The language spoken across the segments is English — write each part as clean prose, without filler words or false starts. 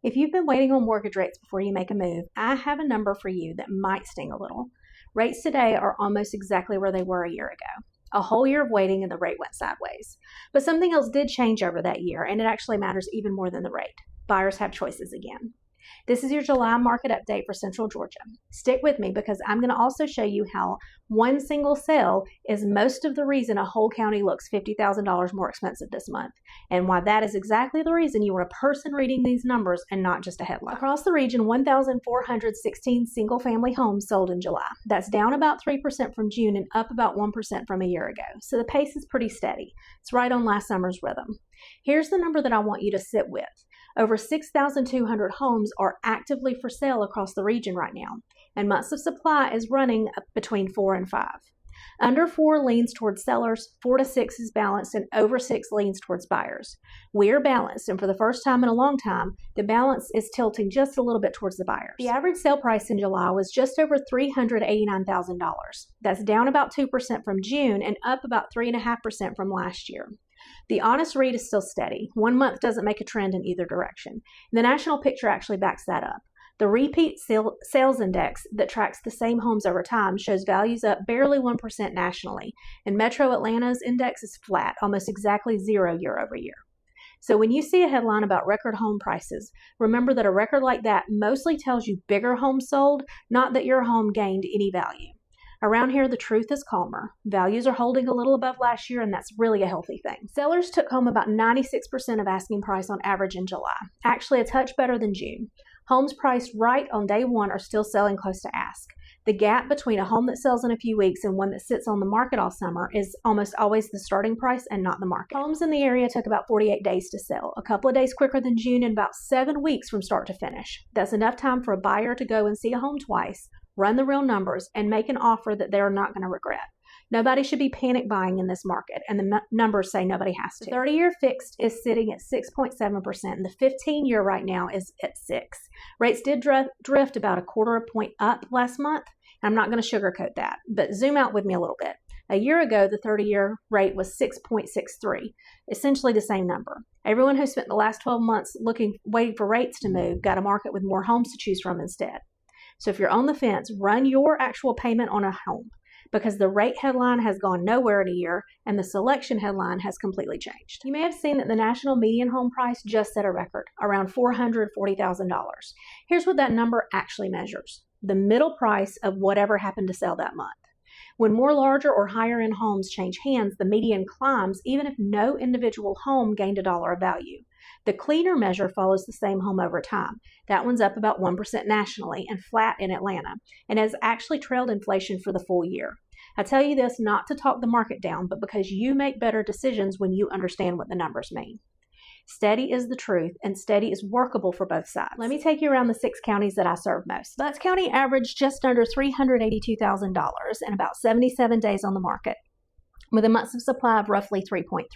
If you've been waiting on mortgage rates before you make a move, I have a number for you that might sting a little. Rates today are almost exactly where they were a year ago. A whole year of waiting and the rate went sideways. But something else did change over that year, and it actually matters even more than the rate. Buyers have choices again. This is your July market update for Central Georgia. Stick with me because I'm going to also show you how one single sale is most of the reason a whole county looks $50,000 more expensive this month, and why that is exactly the reason you are a person reading these numbers and not just a headline. Across the region, 1,416 single-family homes sold in July. That's down about 3% from June and up about 1% from a year ago. So the pace is pretty steady. It's right on last summer's rhythm. Here's the number that I want you to sit with. Over 6,200 homes are actively for sale across the region right now, and months of supply is running between 4 and 5. Under 4 leans towards sellers, 4 to 6 is balanced, and over 6 leans towards buyers. We're balanced, and for the first time in a long time, the balance is tilting just a little bit towards the buyers. The average sale price in July was just over $389,000. That's down about 2% from June and up about 3.5% from last year. The honest read is still steady. 1 month doesn't make a trend in either direction. The national picture actually backs that up. The repeat sales index that tracks the same homes over time shows values up barely 1% nationally, and Metro Atlanta's index is flat, almost exactly 0 year over year. So when you see a headline about record home prices, remember that a record like that mostly tells you bigger homes sold, not that your home gained any value. Around here, the truth is calmer. Values are holding a little above last year, and that's really a healthy thing. Sellers took home about 96% of asking price on average in July. Actually, a touch better than June. Homes priced right on day one are still selling close to ask. The gap between a home that sells in a few weeks and one that sits on the market all summer is almost always the starting price and not the market. Homes in the area took about 48 days to sell, a couple of days quicker than June and about 7 weeks from start to finish. That's enough time for a buyer to go and see a home twice, run the real numbers, and make an offer that they're not going to regret. Nobody should be panic buying in this market, and the numbers say nobody has to. The 30-year fixed is sitting at 6.7%, and the 15-year right now is at 6%. Rates did drift about a quarter of a point up last month. I'm not going to sugarcoat that, but zoom out with me a little bit. A year ago, the 30-year rate was 6.63, essentially the same number. Everyone who spent the last 12 months waiting for rates to move got a market with more homes to choose from instead. So if you're on the fence, run your actual payment on a home, because the rate headline has gone nowhere in a year and the selection headline has completely changed. You may have seen that the national median home price just set a record, around $440,000. Here's what that number actually measures: the middle price of whatever happened to sell that month. When more larger or higher end homes change hands, the median climbs even if no individual home gained $1 of value. The cleaner measure follows the same home over time. That one's up about 1% nationally and flat in Atlanta, and has actually trailed inflation for the full year. I tell you this not to talk the market down, but because you make better decisions when you understand what the numbers mean. Steady is the truth, and steady is workable for both sides. Let me take you around the 6 counties that I serve most. Butts County averaged just under $382,000 and about 77 days on the market, with a months of supply of roughly 3.3.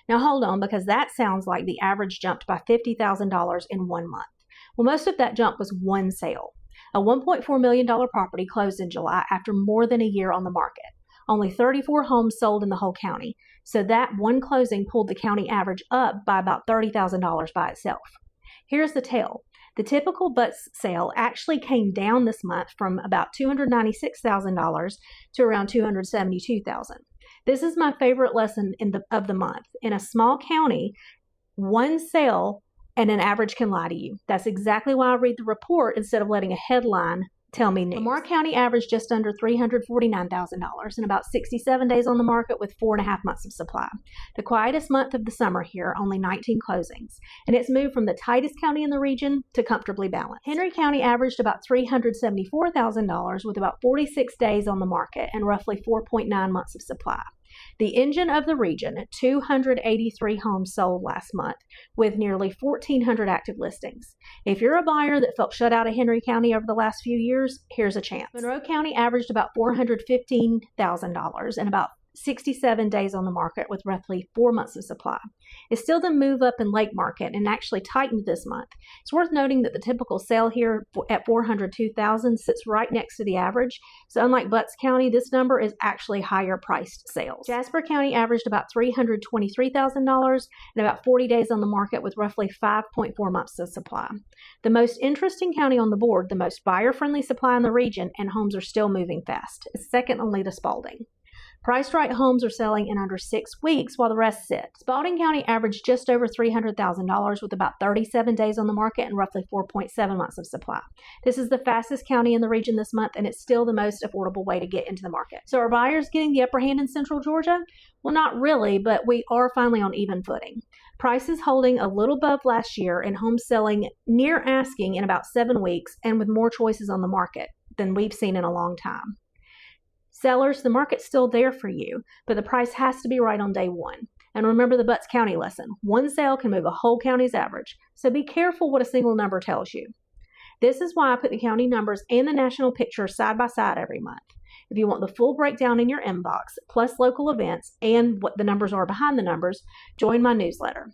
Now hold on, because that sounds like the average jumped by $50,000 in 1 month. Well, most of that jump was one sale. A $1.4 million property closed in July after more than a year on the market. Only 34 homes sold in the whole county, so that one closing pulled the county average up by about $30,000 by itself. Here's the tale. The typical Butts sale actually came down this month from about $296,000 to around $272,000. This is my favorite lesson of the month. In a small county, one sale and an average can lie to you. That's exactly why I read the report instead of letting a headline tell me news. Lamar County averaged just under $349,000 and about 67 days on the market with 4.5 months of supply. The quietest month of the summer here, only 19 closings, and it's moved from the tightest county in the region to comfortably balanced. Henry County averaged about $374,000 with about 46 days on the market and roughly 4.9 months of supply. The engine of the region, 283 homes sold last month with nearly 1,400 active listings. If you're a buyer that felt shut out of Henry County over the last few years, here's a chance. Monroe County averaged about $415,000 and about 67 days on the market with roughly 4 months of supply. It's still the move up in Lake Market and actually tightened this month. It's worth noting that the typical sale here at 402,000 sits right next to the average. So unlike Butts County, this number is actually higher priced sales. Jasper County averaged about $323,000 and about 40 days on the market with roughly 5.4 months of supply. The most interesting county on the board, the most buyer-friendly supply in the region, and homes are still moving fast, is second only to Spalding. Priced right homes are selling in under 6 weeks while the rest sit. Spalding County averaged just over $300,000 with about 37 days on the market and roughly 4.7 months of supply. This is the fastest county in the region this month, and it's still the most affordable way to get into the market. So are buyers getting the upper hand in central Georgia? Well, not really, but we are finally on even footing. Prices holding a little above last year and homes selling near asking in about 7 weeks and with more choices on the market than we've seen in a long time. Sellers, the market's still there for you, but the price has to be right on day one. And remember the Butts County lesson. One sale can move a whole county's average, so be careful what a single number tells you. This is why I put the county numbers and the national picture side by side every month. If you want the full breakdown in your inbox, plus local events and what the numbers are behind the numbers, join my newsletter.